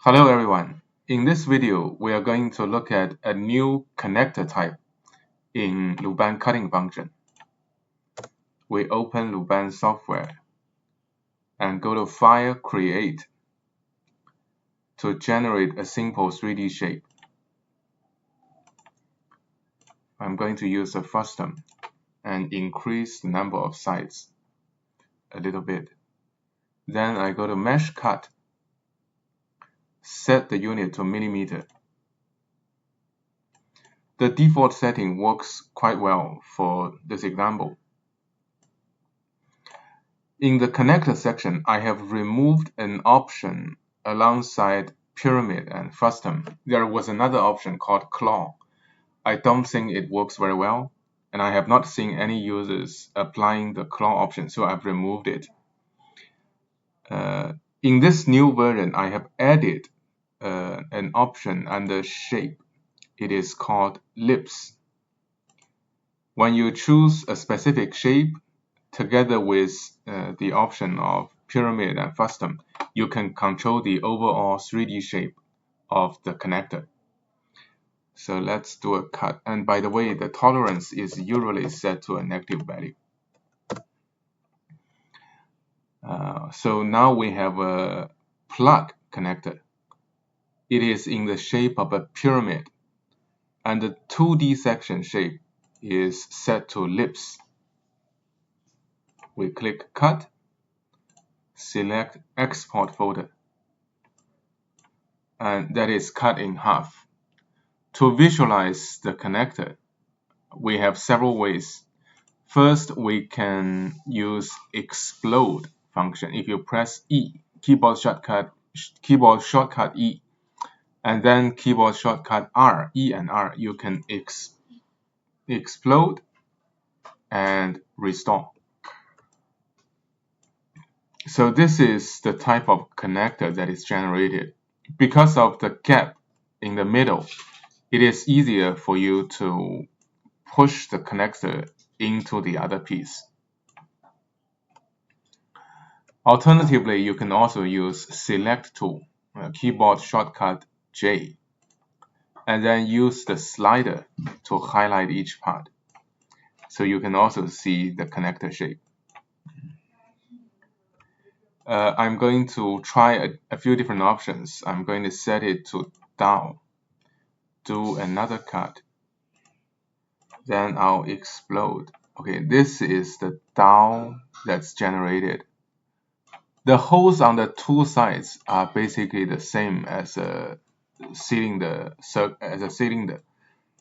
Hello everyone. In this video, we are going to look at a new connector type in LuBan cutting function. We open LuBan software and go to File, Create to generate a simple 3D shape. I'm going to use a frustum and increase the number of sides a little bit. Then I go to Mesh Cut, set the unit to millimeter. The default setting works quite well for this example. In the connector section, I have removed an option alongside pyramid and frustum. There was another option called claw. I don't think it works very well, and I have not seen any users applying the claw option, so I've removed it. In this new version, I have added an option under shape. It is called lips. When you choose a specific shape, together with the option of pyramid and frustum, you can control the overall 3D shape of the connector. So let's do a cut. And by the way, the tolerance is usually set to a negative value. So now we have a plug connector. It is in the shape of a pyramid, and the 2D section shape is set to lips. We click Cut, select Export Folder, and that is cut in half. To visualize the connector, we have several ways. First, we can use explode function. If you press E, keyboard shortcut E, and then keyboard shortcut R, E and R, you can explode and restore. So this is the type of connector that is generated. Because of the gap in the middle, it is easier for you to push the connector into the other piece. Alternatively, you can also use Select tool, keyboard shortcut J, and then use the slider to highlight each part. So you can also see the connector shape. I'm going to try a few different options. I'm going to set it to down, do another cut, then I'll explode. Okay, this is the down that's generated. The holes on the two sides are basically the same as a cylinder,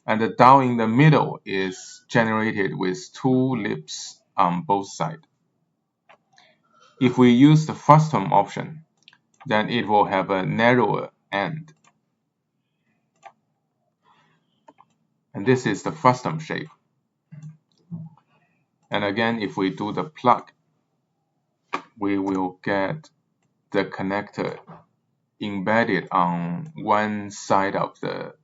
and the down in the middle is generated with two lips on both sides. If we use the frustum option, then it will have a narrower end. And this is the frustum shape. And again, if we do the plug, we will get the connector embedded on one side of the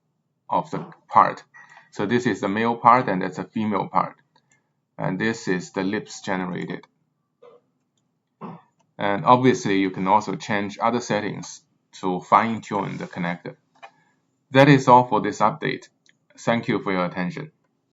part. So this is the male part and that's a female part. And this is the lips generated. And obviously, you can also change other settings to fine-tune the connector. That is all for this update. Thank you for your attention.